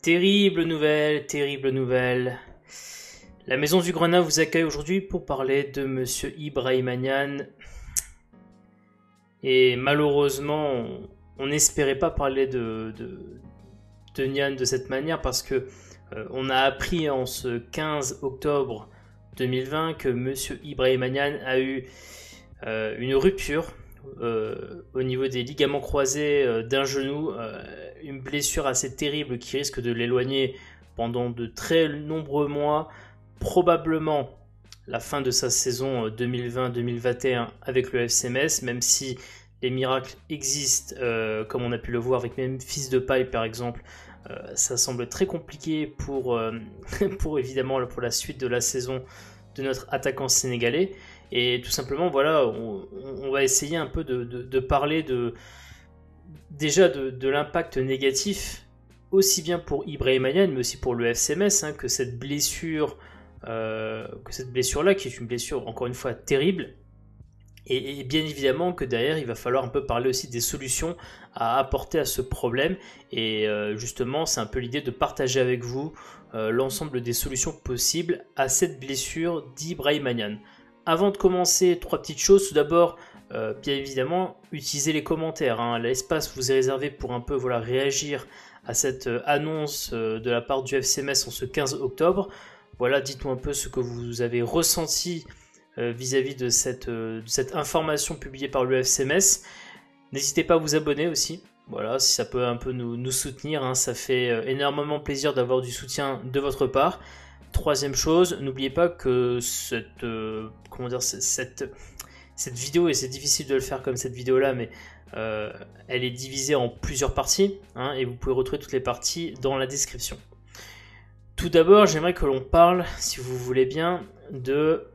Terrible nouvelle, terrible nouvelle. La Maison du Grenat vous accueille aujourd'hui pour parler de Monsieur Ibrahima Niane. Et malheureusement, on n'espérait pas parler de Niane de cette manière parce que on a appris en ce 15 octobre 2020 que Monsieur Ibrahima Niane a eu une rupture au niveau des ligaments croisés d'un genou, une blessure assez terrible qui risque de l'éloigner pendant de très nombreux mois, probablement la fin de sa saison 2020-2021 avec le FC Metz, même si les miracles existent, comme on a pu le voir avec Memphis Depay par exemple. Ça semble très compliqué pour évidemment pour la suite de la saison de notre attaquant sénégalais. Et tout simplement, voilà, on va essayer un peu de parler déjà de l'impact négatif, aussi bien pour Ibrahima Niane, mais aussi pour le FC Metz, que cette blessure-là, qui est une blessure, encore une fois, terrible. Et bien évidemment que derrière, il va falloir un peu parler aussi des solutions à apporter à ce problème. Et justement, c'est un peu l'idée de partager avec vous l'ensemble des solutions possibles à cette blessure d'Ibrahima Niane. Avant de commencer, trois petites choses. Tout d'abord, bien évidemment, utilisez les commentaires. L'espace vous est réservé pour un peu réagir à cette annonce de la part du FC Metz en ce 15 octobre. Voilà, dites-nous un peu ce que vous avez ressenti vis-à-vis de cette information publiée par le FC Metz. N'hésitez pas à vous abonner aussi. Voilà, si ça peut un peu nous soutenir, ça fait énormément plaisir d'avoir du soutien de votre part. Troisième chose, n'oubliez pas que cette vidéo, et c'est difficile de le faire comme cette vidéo-là, mais elle est divisée en plusieurs parties, et vous pouvez retrouver toutes les parties dans la description. Tout d'abord, j'aimerais que l'on parle, si vous voulez bien, de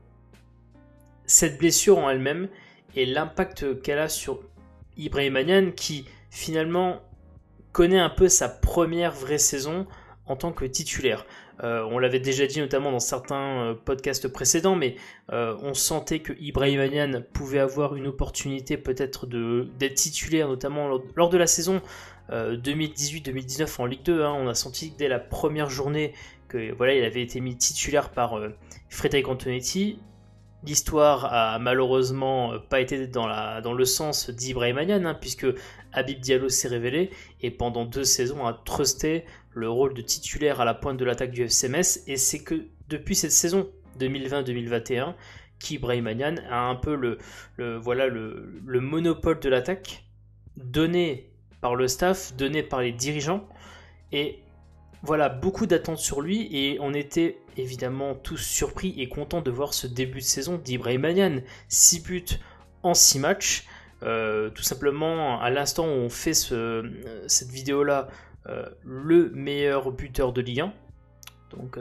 cette blessure en elle-même et l'impact qu'elle a sur Ibrahima Niane, qui finalement connaît un peu sa première vraie saison en tant que titulaire. On l'avait déjà dit notamment dans certains podcasts précédents, mais on sentait que Ibrahima Niane pouvait avoir une opportunité peut-être d'être titulaire, notamment lors de la saison 2018-2019 en Ligue 2. On a senti dès la première journée que il avait été mis titulaire par Frédéric Antonetti. L'histoire a malheureusement pas été dans le sens d'Ibrahima Niane, puisque Habib Diallo s'est révélé et pendant 2 saisons a trusté le rôle de titulaire à la pointe de l'attaque du FC Metz, et c'est que depuis cette saison 2020-2021 qu'Ibrahima Niane a un peu le monopole de l'attaque donné par le staff, donné par les dirigeants, et voilà, beaucoup d'attentes sur lui, et on était évidemment tous surpris et contents de voir ce début de saison d'Ibrahima Niane. 6 buts en 6 matchs. Tout simplement, à l'instant où on fait cette vidéo-là, le meilleur buteur de Ligue 1. Donc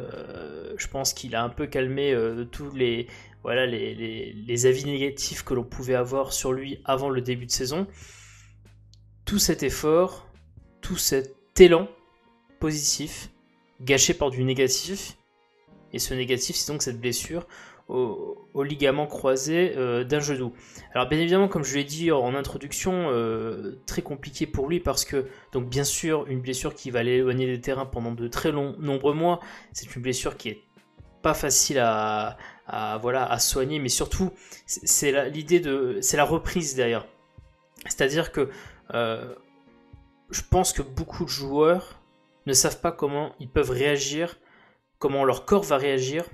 je pense qu'il a un peu calmé tous les avis négatifs que l'on pouvait avoir sur lui avant le début de saison. Tout cet effort, tout cet élan positif, gâché par du négatif, et ce négatif, c'est donc cette blessure au ligament croisé d'un genou. Alors bien évidemment, comme je l'ai dit en introduction, très compliqué pour lui parce que, donc bien sûr, une blessure qui va l'éloigner des terrains pendant de très nombreux mois. C'est une blessure qui est pas facile à soigner, mais surtout c'est la reprise derrière. C'est-à-dire que je pense que beaucoup de joueurs ne savent pas comment ils peuvent réagir, comment leur corps va réagir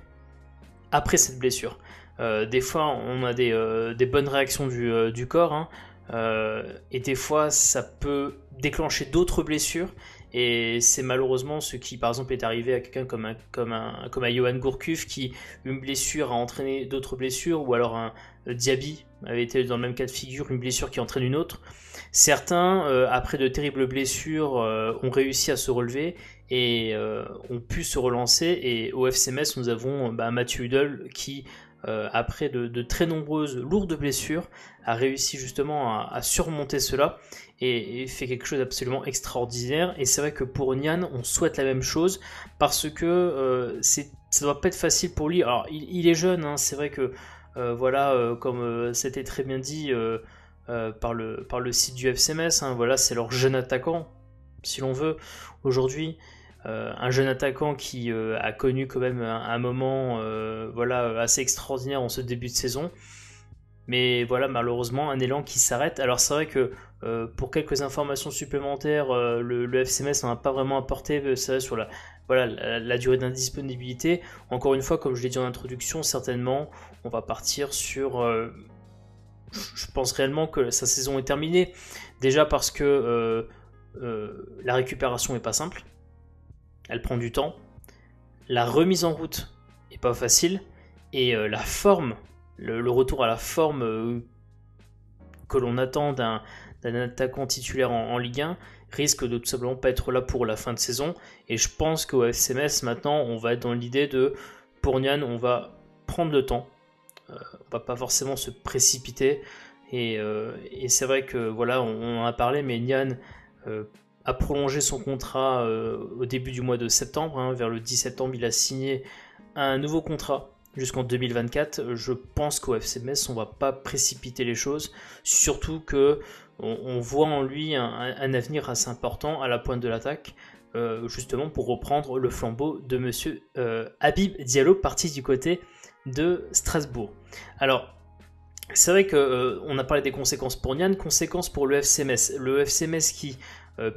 après cette blessure. Des fois, on a des bonnes réactions du corps, et des fois, ça peut déclencher d'autres blessures, et c'est malheureusement ce qui, par exemple, est arrivé à quelqu'un comme un Yoann Gourcuff, qui, une blessure a entraîné d'autres blessures, ou alors un Diaby avait été dans le même cas de figure, une blessure qui entraîne une autre. Certains, après de terribles blessures, ont réussi à se relever et ont pu se relancer. Et au FC Metz, nous avons Mathieu Hudel qui, après de très nombreuses lourdes blessures, a réussi justement à surmonter cela et fait quelque chose d'absolument extraordinaire. Et c'est vrai que pour Niane, on souhaite la même chose parce que ça doit pas être facile pour lui. Alors il est jeune, c'est vrai que comme c'était très bien dit par le site du FC Metz, c'est leur jeune attaquant, si l'on veut, aujourd'hui. un jeune attaquant qui a connu quand même un moment voilà, assez extraordinaire en ce début de saison. Mais voilà, malheureusement, un élan qui s'arrête. Alors c'est vrai que pour quelques informations supplémentaires, le FC Metz n'en a pas vraiment apporté, c'est vrai, sur la durée d'indisponibilité. Encore une fois, comme je l'ai dit en introduction, certainement, on va partir sur... je pense réellement que sa saison est terminée. Déjà parce que la récupération n'est pas simple. Elle prend du temps. La remise en route n'est pas facile. Et la forme... Le retour à la forme que l'on attend d'un attaquant titulaire en Ligue 1 risque de tout simplement pas être là pour la fin de saison. Et je pense qu'au FC Metz, maintenant, on va être dans l'idée de, pour Nian, on va prendre le temps. On va pas forcément se précipiter. Et c'est vrai que, voilà, on en a parlé, mais Nian a prolongé son contrat au début du mois de septembre. Hein, vers le 10 septembre, il a signé un nouveau contrat jusqu'en 2024. Je pense qu'au FC Metz, on va pas précipiter les choses, surtout que on voit en lui un avenir assez important à la pointe de l'attaque, justement pour reprendre le flambeau de monsieur Habib Diallo, parti du côté de Strasbourg. Alors, c'est vrai qu'on a parlé des conséquences pour Nian, conséquences pour le FC Metz. Le FC Metz qui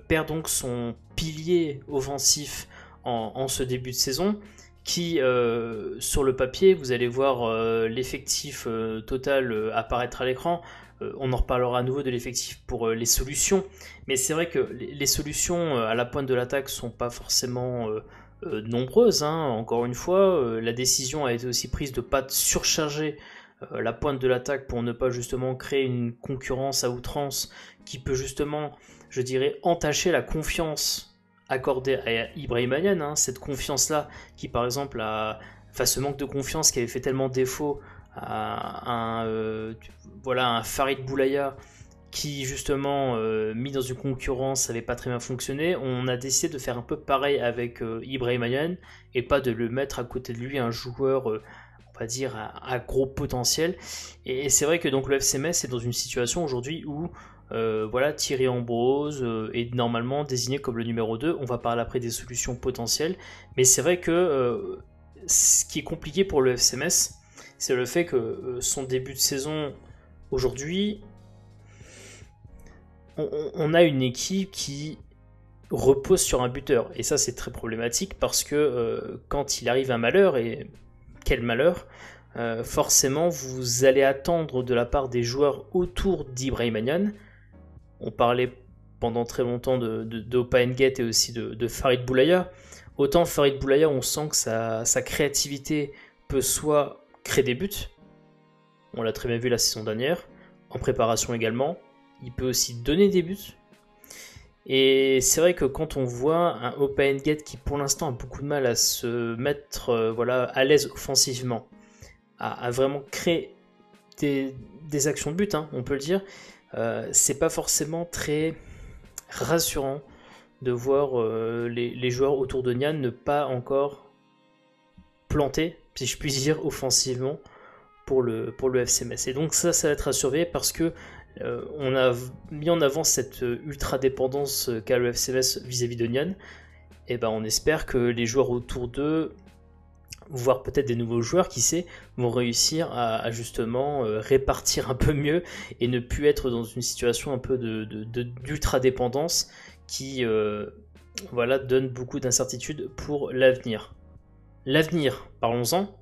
perd donc son pilier offensif en ce début de saison, qui, sur le papier, vous allez voir l'effectif total apparaître à l'écran. On en reparlera à nouveau de l'effectif pour les solutions. Mais c'est vrai que les solutions à la pointe de l'attaque sont pas forcément nombreuses. Hein. Encore une fois, la décision a été aussi prise de ne pas surcharger la pointe de l'attaque pour ne pas justement créer une concurrence à outrance qui peut justement, je dirais, entacher la confiance accordé à Ibrahima Niane, hein, cette confiance-là, qui par exemple ce manque de confiance qui avait fait tellement défaut à un Farid Boulaya, qui justement, mis dans une concurrence, n'avait pas très bien fonctionné. On a décidé de faire un peu pareil avec Ibrahima Niane, et pas de le mettre à côté de lui un joueur, on va dire, à gros potentiel. Et c'est vrai que donc le FC Metz est dans une situation aujourd'hui où voilà, Thierry Ambrose est normalement désigné comme le numéro 2. On va parler après des solutions potentielles. Mais c'est vrai que ce qui est compliqué pour le FC Metz, c'est le fait que son début de saison aujourd'hui, on a une équipe qui repose sur un buteur. Et ça, c'est très problématique parce que quand il arrive un malheur, et quel malheur, forcément, vous allez attendre de la part des joueurs autour d'Ibrahima Niane. On parlait pendant très longtemps de Opa Nguet et aussi de Farid Boulaya. Autant Farid Boulaya, on sent que sa créativité peut soit créer des buts, on l'a très bien vu la saison dernière, en préparation également, il peut aussi donner des buts. Et c'est vrai que quand on voit un Opa Nguet qui pour l'instant a beaucoup de mal à se mettre à l'aise offensivement, à vraiment créer des actions de but, hein, on peut le dire, c'est pas forcément très rassurant de voir les joueurs autour de Niane ne pas encore planter, si je puis dire, offensivement pour le FC Metz. Et donc ça va être à surveiller parce que on a mis en avant cette ultra dépendance qu'a le FC Metz vis-à-vis de Niane. Et ben on espère que les joueurs autour d'eux, voire peut-être des nouveaux joueurs, qui sait, vont réussir à justement répartir un peu mieux et ne plus être dans une situation un peu d'ultra-dépendance qui donne beaucoup d'incertitudes pour l'avenir. L'avenir, parlons-en,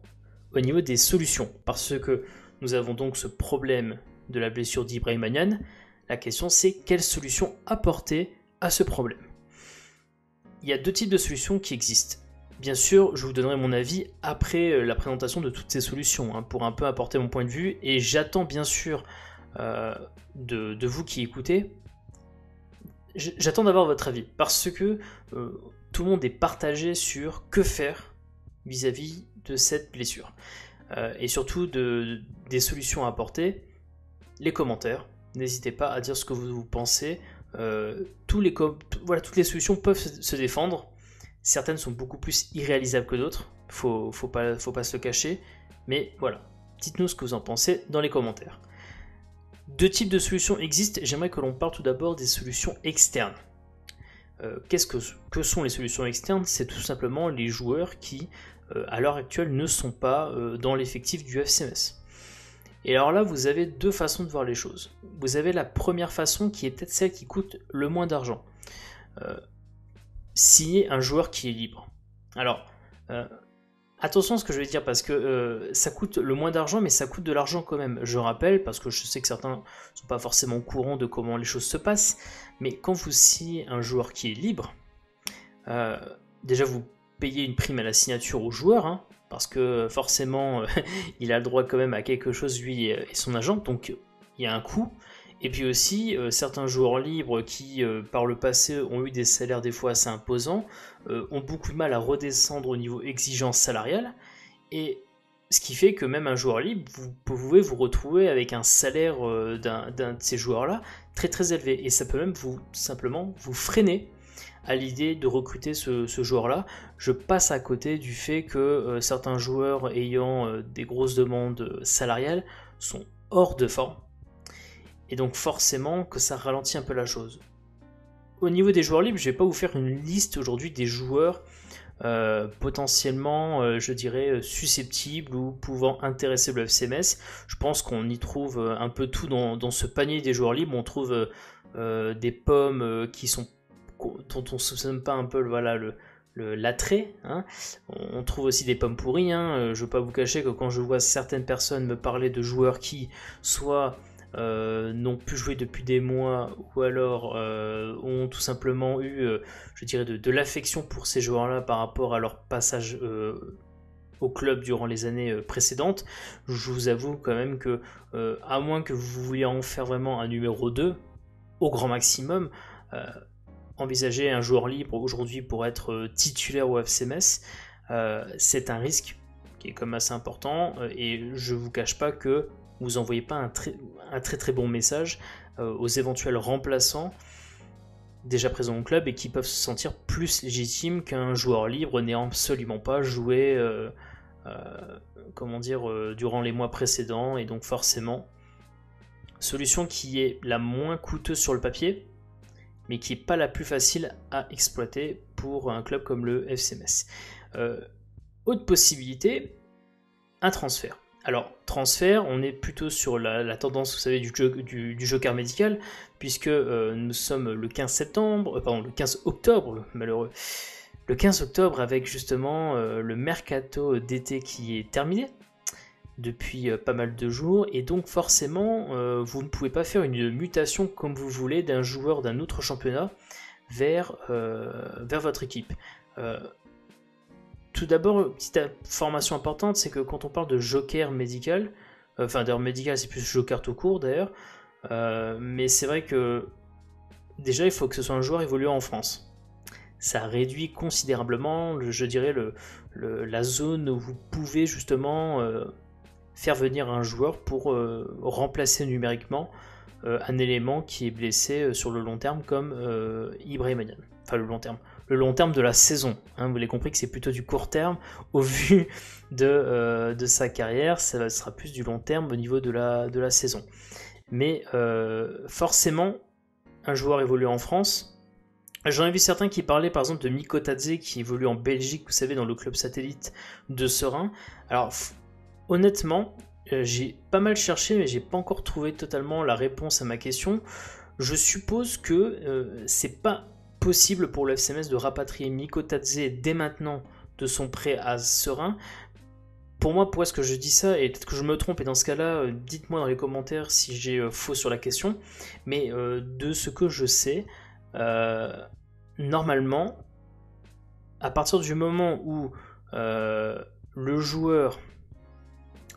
au niveau des solutions, parce que nous avons donc ce problème de la blessure d'Ibrahima Niane. La question c'est quelle solution apporter à ce problème. Il y a deux types de solutions qui existent. Bien sûr, je vous donnerai mon avis après la présentation de toutes ces solutions, hein, pour un peu apporter mon point de vue, et j'attends bien sûr de vous qui écoutez, j'attends d'avoir votre avis, parce que tout le monde est partagé sur que faire vis-à-vis de cette blessure, et surtout des solutions à apporter. Les commentaires, n'hésitez pas à dire ce que vous pensez. Toutes les solutions peuvent se défendre. Certaines sont beaucoup plus irréalisables que d'autres, faut pas se le cacher, mais voilà, dites-nous ce que vous en pensez dans les commentaires. Deux types de solutions existent, j'aimerais que l'on parle tout d'abord des solutions externes. Que sont les solutions externes? C'est tout simplement les joueurs qui, à l'heure actuelle, ne sont pas dans l'effectif du FCMS. Et alors là, vous avez deux façons de voir les choses. Vous avez la première façon qui est peut-être celle qui coûte le moins d'argent. Signer un joueur qui est libre. Alors, attention à ce que je vais dire parce que ça coûte le moins d'argent, mais ça coûte de l'argent quand même. Je rappelle, parce que je sais que certains ne sont pas forcément au courant de comment les choses se passent, mais quand vous signez un joueur qui est libre, déjà vous payez une prime à la signature au joueur, hein, parce que forcément il a le droit quand même à quelque chose, lui et son agent, donc il y a un coût. Et puis aussi, certains joueurs libres qui, par le passé, ont eu des salaires des fois assez imposants, ont beaucoup de mal à redescendre au niveau exigence salariale. Et ce qui fait que même un joueur libre, vous pouvez vous retrouver avec un salaire d'un de ces joueurs-là très très élevé. Et ça peut même simplement vous freiner à l'idée de recruter ce joueur-là. Je passe à côté du fait que certains joueurs ayant des grosses demandes salariales sont hors de forme. Et donc forcément que ça ralentit un peu la chose. Au niveau des joueurs libres, je ne vais pas vous faire une liste aujourd'hui des joueurs potentiellement, je dirais, susceptibles ou pouvant intéresser le FCMS. Je pense qu'on y trouve un peu tout dans ce panier des joueurs libres. On trouve des pommes dont on ne soupçonne pas un peu l'attrait, hein. On trouve aussi des pommes pourries, hein. Je ne veux pas vous cacher que quand je vois certaines personnes me parler de joueurs qui soit n'ont pu jouer depuis des mois ou alors ont tout simplement eu, je dirais, de l'affection pour ces joueurs-là par rapport à leur passage au club durant les années précédentes, je vous avoue quand même que, à moins que vous vouliez en faire vraiment un numéro 2, au grand maximum, envisager un joueur libre aujourd'hui pour être titulaire au FCMS, c'est un risque qui est quand même assez important, et je vous cache pas que vous envoyez pas un très bon message aux éventuels remplaçants déjà présents au club et qui peuvent se sentir plus légitimes qu'un joueur libre n'ayant absolument pas joué durant les mois précédents. Et donc forcément, solution qui est la moins coûteuse sur le papier, mais qui n'est pas la plus facile à exploiter pour un club comme le FCMS. Autre possibilité, un transfert. Alors, transfert, on est plutôt sur la tendance, vous savez, du joker médical, puisque nous sommes le 15 octobre, malheureux. Le 15 octobre, avec justement le mercato d'été qui est terminé depuis pas mal de jours, et donc forcément, vous ne pouvez pas faire une mutation comme vous voulez d'un joueur d'un autre championnat vers votre équipe. Tout d'abord, petite information importante, c'est que quand on parle de joker médical, d'ailleurs médical c'est plus joker tout court d'ailleurs, mais c'est vrai que déjà il faut que ce soit un joueur évoluant en France. Ça réduit considérablement, je dirais, la zone où vous pouvez justement faire venir un joueur pour remplacer numériquement un élément qui est blessé sur le long terme comme Ibrahima Niane. Enfin le long terme de la saison, hein, vous l'avez compris que c'est plutôt du court terme au vu de sa carrière, ça sera plus du long terme au niveau de la saison. Mais forcément, un joueur évolue en France. J'en ai vu certains qui parlaient par exemple de Miko Tadze qui évolue en Belgique, vous savez, dans le club satellite de Serein. Alors honnêtement, j'ai pas mal cherché, mais j'ai pas encore trouvé totalement la réponse à ma question. Je suppose que c'est pas possible pour le FCMS de rapatrier Miko Tadze dès maintenant de son prêt à Serein. Pour moi, pourquoi est-ce que je dis ça? Et peut-être que je me trompe, et dans ce cas-là, dites-moi dans les commentaires si j'ai faux sur la question. Mais de ce que je sais, normalement, à partir du moment où le joueur,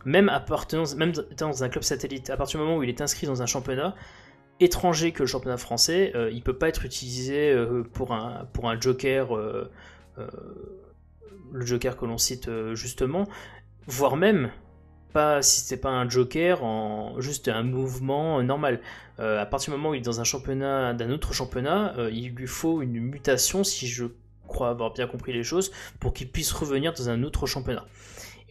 même étant dans un club satellite, à partir du moment où il est inscrit dans un championnat étranger que le championnat français, il ne peut pas être utilisé pour un joker, le joker que l'on cite justement, voire même pas si c'est pas un joker, juste un mouvement normal. À partir du moment où il est dans un championnat, d'un autre championnat, il lui faut une mutation, si je crois avoir bien compris les choses, pour qu'il puisse revenir dans un autre championnat.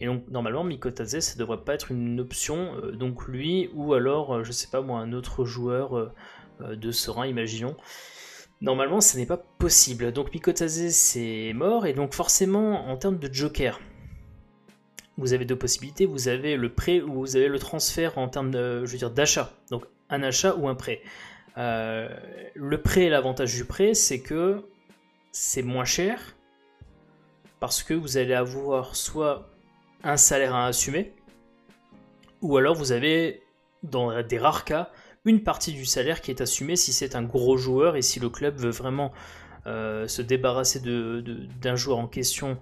Et donc normalement Miko Tadze ça devrait pas être une option, donc lui ou alors je sais pas moi un autre joueur de Serein, imaginons. Normalement, ça n'est pas possible. Donc Mikotadze, c'est mort, et donc forcément, en termes de joker, vous avez deux possibilités. Vous avez le prêt ou vous avez le transfert en termes de, je veux dire, d'achat. Donc un achat ou un prêt. Le prêt, l'avantage du prêt, c'est que c'est moins cher parce que vous allez avoir soit un salaire à assumer, ou alors vous avez, dans des rares cas, une partie du salaire qui est assumée si c'est un gros joueur et si le club veut vraiment se débarrasser d'un joueur en question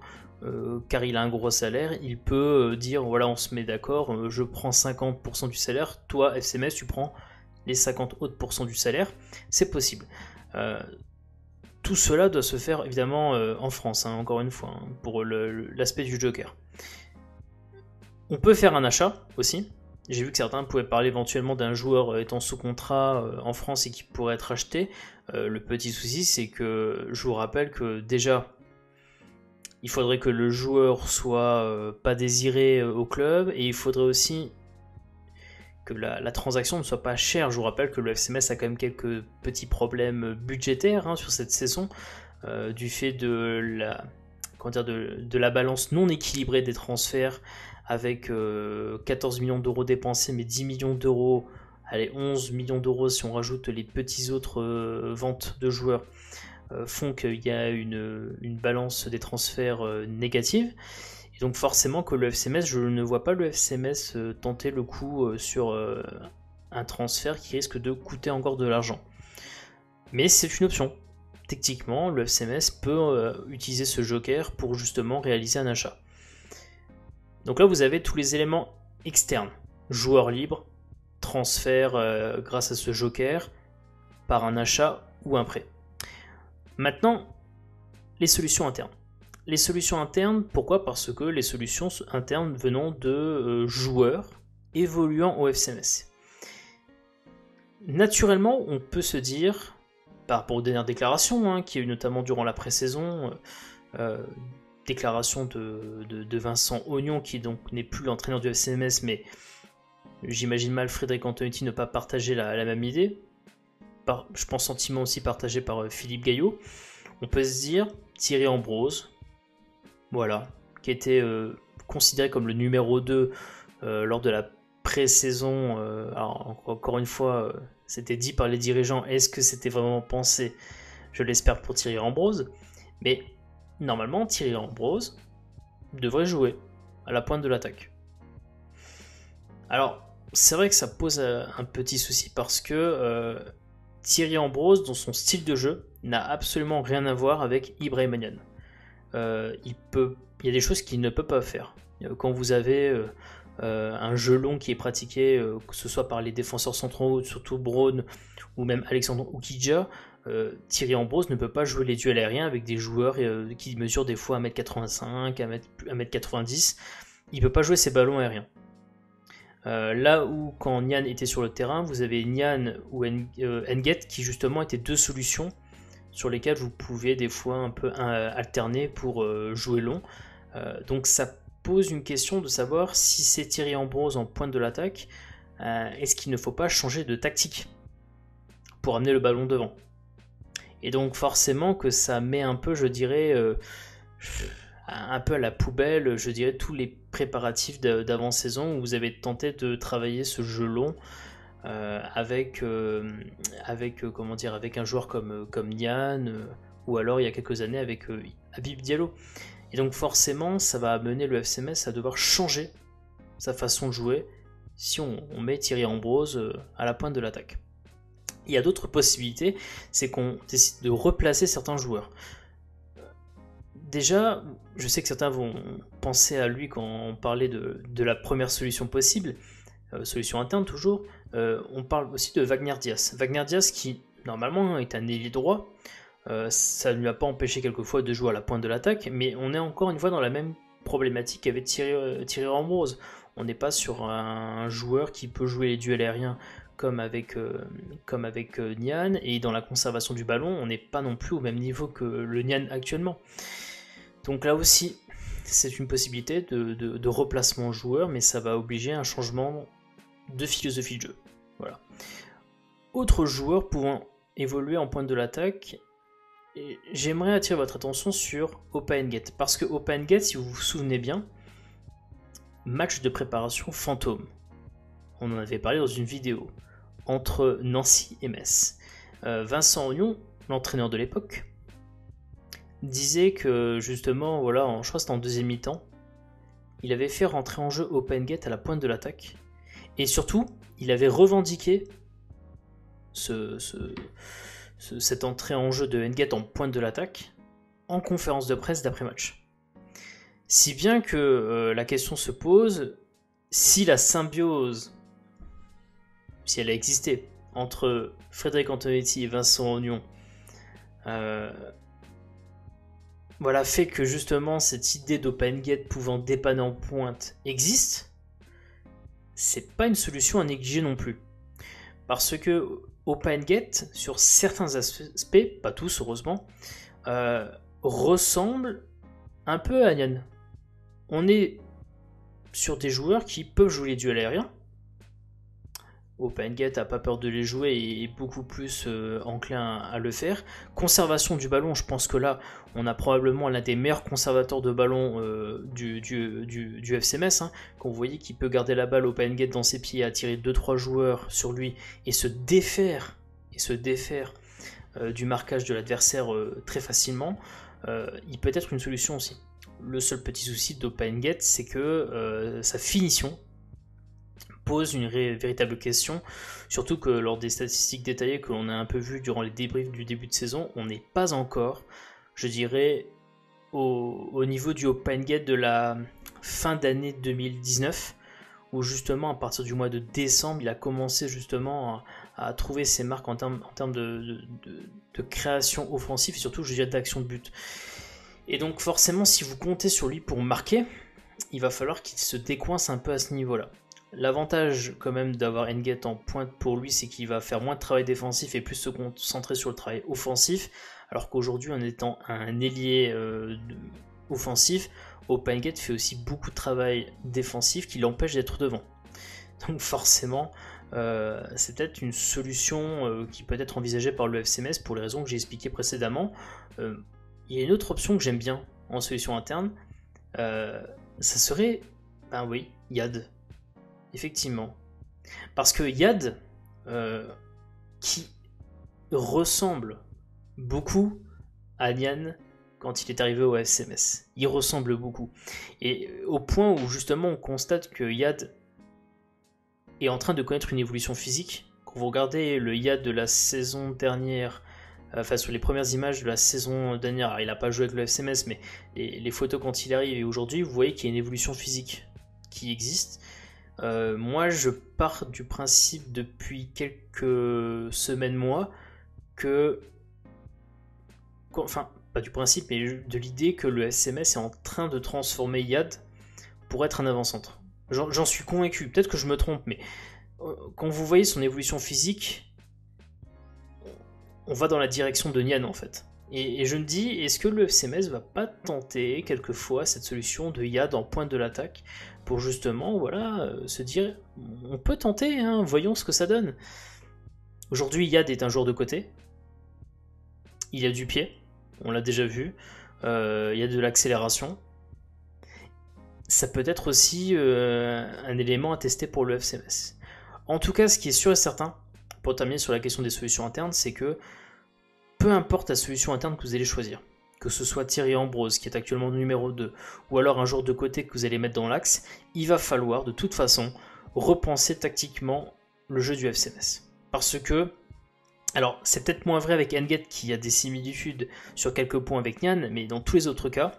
car il a un gros salaire, il peut dire voilà, on se met d'accord, je prends 50% du salaire, toi FC Metz tu prends les 50 autres pourcents du salaire, c'est possible. Tout cela doit se faire évidemment en France, hein, encore une fois, hein, pour l'aspect du joker. On peut faire un achat aussi. J'ai vu que certains pouvaient parler éventuellement d'un joueur étant sous contrat en France et qui pourrait être acheté. Le petit souci, c'est que je vous rappelle que déjà, il faudrait que le joueur soit pas désiré au club, et il faudrait aussi que la transaction ne soit pas chère. Je vous rappelle que le FC Metz a quand même quelques petits problèmes budgétaires sur cette saison, du fait de la balance non équilibrée des transferts, avec 14 millions d'euros dépensés, mais 10 millions d'euros, allez, 11 millions d'euros si on rajoute les petits autres ventes de joueurs, font qu'il y a une balance des transferts négative. Et donc forcément que le FC Metz, je ne vois pas le FC Metz tenter le coup sur un transfert qui risque de coûter encore de l'argent. Mais c'est une option. Techniquement, le FC Metz peut utiliser ce joker pour justement réaliser un achat. Donc là, vous avez tous les éléments externes. Joueur libre, transfert grâce à ce joker, par un achat ou un prêt. Maintenant, les solutions internes. Les solutions internes, pourquoi ? Parce que les solutions internes venant de joueurs évoluant au FC Metz. Naturellement, on peut se dire, par rapport aux dernières déclarations, qui y a eu notamment durant la pré-saison, déclaration de Vincent Ognon, qui donc n'est plus l'entraîneur du FC Metz, mais j'imagine mal Frédéric Antonetti ne pas partager la même idée. Je pense sentiment aussi partagé par Philippe Gaillot. On peut se dire Thierry Ambrose, voilà, qui était considéré comme le numéro 2 lors de la pré-saison. Alors, encore une fois, c'était dit par les dirigeants. Est-ce que c'était vraiment pensé ? Je l'espère pour Thierry Ambrose. Mais normalement, Thierry Ambrose devrait jouer à la pointe de l'attaque. Alors, c'est vrai que ça pose un petit souci parce que Thierry Ambrose, dans son style de jeu, n'a absolument rien à voir avec Ibrahima Niane. Il y a des choses qu'il ne peut pas faire. Quand vous avez un jeu long qui est pratiqué, que ce soit par les défenseurs centraux, surtout Braun ou même Alexandre Oukidja, Thierry Ambrose ne peut pas jouer les duels aériens avec des joueurs qui mesurent des fois 1m85, 1m90. Il ne peut pas jouer ces ballons aériens. Là où quand Niane était sur le terrain, vous avez Niane ou Nguet qui justement étaient deux solutions sur lesquelles vous pouvez des fois un peu alterner pour jouer long. Donc ça pose une question de savoir si c'est Thierry Ambrose en pointe de l'attaque, est-ce qu'il ne faut pas changer de tactique pour amener le ballon devant. Et donc forcément que ça met un peu, je dirais, un peu à la poubelle, je dirais, tous les préparatifs d'avant-saison où vous avez tenté de travailler ce jeu long avec un joueur comme Niane, ou alors il y a quelques années avec Habib Diallo. Et donc forcément, ça va amener le FC Metz à devoir changer sa façon de jouer si on met Thierry Ambrose à la pointe de l'attaque. Il y a d'autres possibilités, c'est qu'on décide de replacer certains joueurs. Déjà, je sais que certains vont penser à lui quand on parlait de la première solution possible, solution interne toujours. On parle aussi de Wagner Diaz. Wagner Diaz qui, normalement, est un ailier droit. Ça ne lui a pas empêché quelquefois de jouer à la pointe de l'attaque, mais on est encore une fois dans la même problématique qu'avec Thierry Ambrose. On n'est pas sur un joueur qui peut jouer les duels aériens comme avec Niane, et dans la conservation du ballon, on n'est pas non plus au même niveau que le Niane actuellement. Donc là aussi, c'est une possibilité de replacement joueur, mais ça va obliger un changement de philosophie de jeu. Voilà. Autre joueur pouvant évoluer en pointe de l'attaque, j'aimerais attirer votre attention sur OpenGate. Parce que OpenGate, si vous vous souvenez bien, match de préparation fantôme. On en avait parlé dans une vidéo. Entre Nancy et Metz. Vincent Ognon, l'entraîneur de l'époque, disait que justement, voilà, je crois que c'était en deuxième mi-temps, il avait fait rentrer en jeu OpenGate à la pointe de l'attaque. Et surtout, il avait revendiqué cette entrée en jeu de Ngate en pointe de l'attaque en conférence de presse d'après-match. Si bien que la question se pose, si la symbiose, si elle a existé, entre Frédéric Antonetti et Vincent Ognon, voilà, fait que justement cette idée d'OpenGate pouvant dépanner en pointe existe, c'est pas une solution à négliger non plus. Parce que OpenGate, sur certains aspects, pas tous heureusement, ressemble un peu à Nyan. On est sur des joueurs qui peuvent jouer les duels aériens. OpenGate n'a pas peur de les jouer et est beaucoup plus enclin à le faire. Conservation du ballon, je pense que là, on a probablement l'un des meilleurs conservateurs de ballon du FC Metz. Hein. Quand vous voyez qu'il peut garder la balle OpenGate dans ses pieds, attirer 2-3 joueurs sur lui et se défaire du marquage de l'adversaire très facilement, il peut être une solution aussi. Le seul petit souci d'OpenGate, c'est que sa finition pose une véritable question, surtout que lors des statistiques détaillées que l'on a un peu vues durant les débriefs du début de saison, on n'est pas encore, je dirais, au niveau du OpenGate de la fin d'année 2019, où justement à partir du mois de décembre, il a commencé justement à trouver ses marques en termes de création offensive et surtout, je dirais, d'action de but. Et donc forcément, si vous comptez sur lui pour marquer, il va falloir qu'il se décoince un peu à ce niveau-là. L'avantage quand même d'avoir Ngate en pointe pour lui, c'est qu'il va faire moins de travail défensif et plus se concentrer sur le travail offensif, alors qu'aujourd'hui, en étant un ailier offensif, OpenGate fait aussi beaucoup de travail défensif qui l'empêche d'être devant. Donc forcément, c'est peut-être une solution qui peut être envisagée par le FC Metz pour les raisons que j'ai expliquées précédemment. Il y a une autre option que j'aime bien en solution interne, ça serait, Yad. Effectivement. Parce que Yad, qui ressemble beaucoup à Nyan quand il est arrivé au FC Metz. Il ressemble beaucoup. Et au point où justement on constate que Yad est en train de connaître une évolution physique. Quand vous regardez le Yad de la saison dernière, sur les premières images de la saison dernière, alors il n'a pas joué avec le FC Metz, mais les photos quand il arrive et aujourd'hui, vous voyez qu'il y a une évolution physique qui existe. Moi je pars du principe depuis quelques semaines, mois, enfin pas du principe mais de l'idée que le FC Metz est en train de transformer Yad pour être un avant-centre. J'en suis convaincu, peut-être que je me trompe, mais quand vous voyez son évolution physique, on va dans la direction de Nyan en fait. Et je me dis, est-ce que le FC Metz va pas tenter quelquefois cette solution de Yad en pointe de l'attaque pour justement, voilà, se dire, on peut tenter, hein, voyons ce que ça donne. Aujourd'hui, Yad est un joueur de côté. Il a du pied, on l'a déjà vu. Il y a de l'accélération. Ça peut être aussi un élément à tester pour le FC Metz. En tout cas, ce qui est sûr et certain, pour terminer sur la question des solutions internes, c'est que peu importe la solution interne que vous allez choisir, que ce soit Thierry Ambrose qui est actuellement numéro 2, ou alors un joueur de côté que vous allez mettre dans l'axe, il va falloir de toute façon repenser tactiquement le jeu du FC Metz. Parce que, alors c'est peut-être moins vrai avec Ngate qui a des similitudes sur quelques points avec Nyan, mais dans tous les autres cas,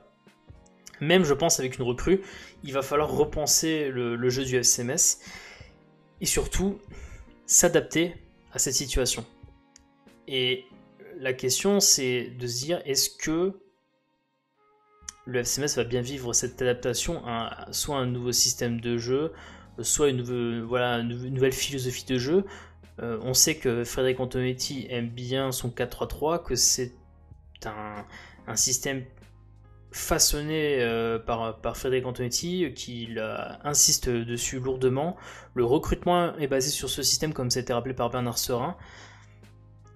même je pense avec une recrue, il va falloir repenser le jeu du FC Metz et surtout s'adapter à cette situation. Et la question, c'est de se dire, est-ce que le FC Metz va bien vivre cette adaptation à soit un nouveau système de jeu, soit une nouvelle philosophie de jeu. On sait que Frédéric Antonetti aime bien son 4-3-3, que c'est un système façonné par Frédéric Antonetti, qu'il insiste dessus lourdement. Le recrutement est basé sur ce système, comme c'était rappelé par Bernard Serin.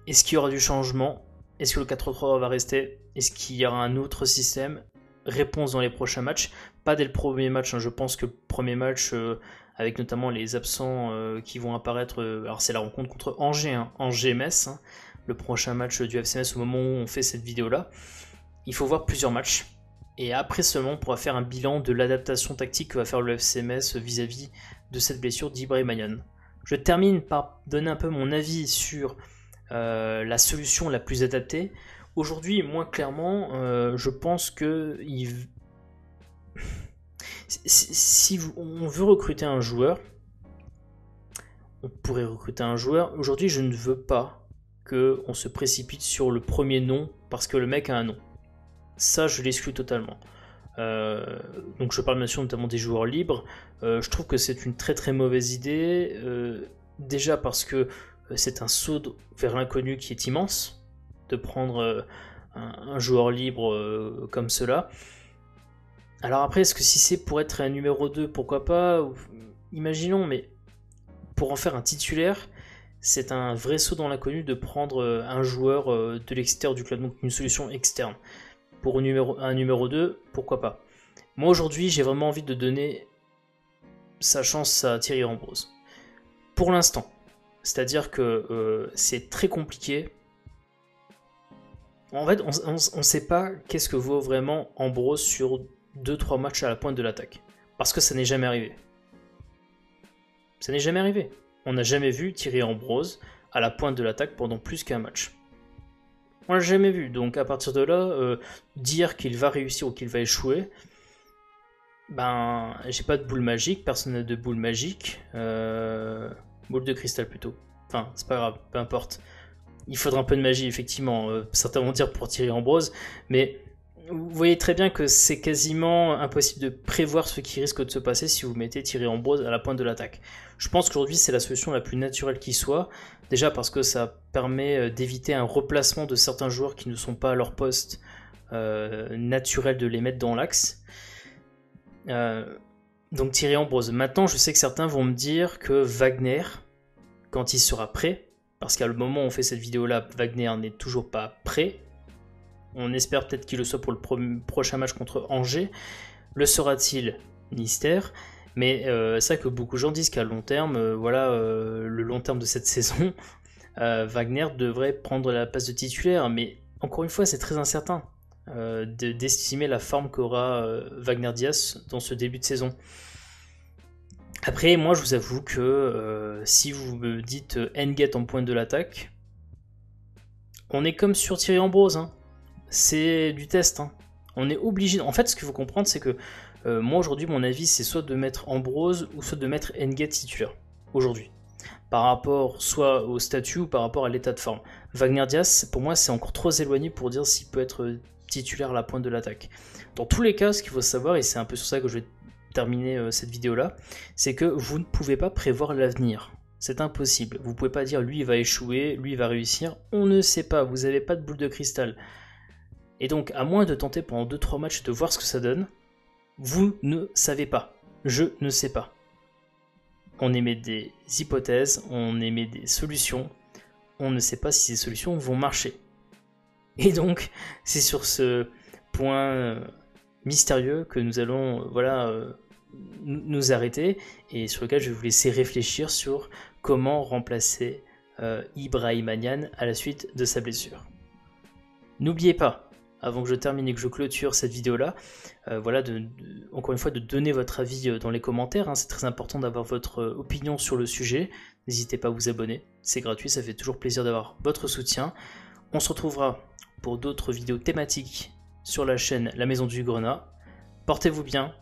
Est-ce qu'il y aura du changement? Est-ce que le 4-3 va rester? Est-ce qu'il y aura un autre système? Réponse dans les prochains matchs. Pas dès le premier match, hein. Je pense que le premier match, avec notamment les absents qui vont apparaître, alors c'est la rencontre contre Angers, hein, Angers-Metz, hein, le prochain match du FC Metz au moment où on fait cette vidéo-là. Il faut voir plusieurs matchs. Et après seulement, on pourra faire un bilan de l'adaptation tactique que va faire le FC Metz vis-à-vis de cette blessure d'Ibrahima Niane. Je termine par donner un peu mon avis sur la solution la plus adaptée. Aujourd'hui, moi clairement, je pense que si on veut recruter un joueur, on pourrait recruter un joueur. Aujourd'hui, je ne veux pas qu'on se précipite sur le premier nom parce que le mec a un nom. Ça, je l'exclus totalement. Donc je parle bien sûr notamment des joueurs libres. Je trouve que c'est une très très mauvaise idée. Déjà parce que c'est un saut vers l'inconnu qui est immense de prendre un joueur libre comme cela. Alors après, est-ce que si c'est pour être un numéro 2, pourquoi pas? Imaginons, mais pour en faire un titulaire, c'est un vrai saut dans l'inconnu de prendre un joueur de l'extérieur du club, donc une solution externe. Pour un numéro 2, pourquoi pas? Moi aujourd'hui, j'ai vraiment envie de donner sa chance à Thierry Ambrose. Pour l'instant. C'est-à-dire que c'est très compliqué. En fait, on ne sait pas qu'est-ce que vaut vraiment Ambrose sur 2-3 matchs à la pointe de l'attaque. Parce que ça n'est jamais arrivé. Ça n'est jamais arrivé. On n'a jamais vu Thierry Ambrose à la pointe de l'attaque pendant plus qu'un match. On l'a jamais vu. Donc à partir de là, dire qu'il va réussir ou qu'il va échouer, ben j'ai pas de boule magique, personne n'a de boule magique. Boule de cristal plutôt. Enfin, c'est pas grave, peu importe. Il faudra un peu de magie, effectivement, certains vont dire pour Thierry Ambrose, mais vous voyez très bien que c'est quasiment impossible de prévoir ce qui risque de se passer si vous mettez Thierry Ambrose à la pointe de l'attaque. Je pense qu'aujourd'hui c'est la solution la plus naturelle qui soit, déjà parce que ça permet d'éviter un replacement de certains joueurs qui ne sont pas à leur poste naturel de les mettre dans l'axe. Donc Thierry Ambrose. Maintenant, je sais que certains vont me dire que Wagner, quand il sera prêt, parce qu'à le moment où on fait cette vidéo-là, Wagner n'est toujours pas prêt. On espère peut-être qu'il le soit pour le prochain match contre Angers. Le sera-t-il? Mystère. Mais c'est vrai que beaucoup de gens disent qu'à long terme, le long terme de cette saison, Wagner devrait prendre la place de titulaire. Mais encore une fois, c'est très incertain d'estimer la forme qu'aura Wagner Diaz dans ce début de saison. Après, moi je vous avoue que si vous me dites N'Gett en pointe de l'attaque, on est comme sur Thierry Ambrose, hein. C'est du test, hein. On est obligé. En fait, ce qu'il faut comprendre, c'est que moi aujourd'hui, mon avis, c'est soit de mettre Ambrose ou soit de mettre N'Gett titulaire aujourd'hui, par rapport soit au statut ou par rapport à l'état de forme. Wagner Diaz, pour moi, c'est encore trop éloigné pour dire s'il peut être titulaire à la pointe de l'attaque. Dans tous les cas, ce qu'il faut savoir, et c'est un peu sur ça que je vais terminer cette vidéo-là, c'est que vous ne pouvez pas prévoir l'avenir. C'est impossible. Vous ne pouvez pas dire lui il va échouer, lui il va réussir. On ne sait pas, vous n'avez pas de boule de cristal. Et donc, à moins de tenter pendant 2-3 matchs de voir ce que ça donne, vous ne savez pas. Je ne sais pas. On émet des hypothèses, on émet des solutions. On ne sait pas si ces solutions vont marcher. Et donc, c'est sur ce point mystérieux que nous allons nous arrêter et sur lequel je vais vous laisser réfléchir sur comment remplacer Ibrahima Niane à la suite de sa blessure. N'oubliez pas, avant que je termine et que je clôture cette vidéo-là, encore une fois, de donner votre avis dans les commentaires. Hein. C'est très important d'avoir votre opinion sur le sujet. N'hésitez pas à vous abonner, c'est gratuit, ça fait toujours plaisir d'avoir votre soutien. On se retrouvera pour d'autres vidéos thématiques sur la chaîne La Maison du Grenat. Portez-vous bien,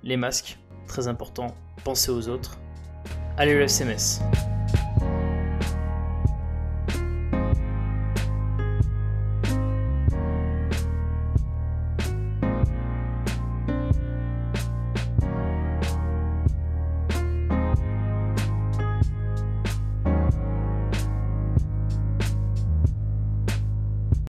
les masques, très important, pensez aux autres. Allez le FC Metz.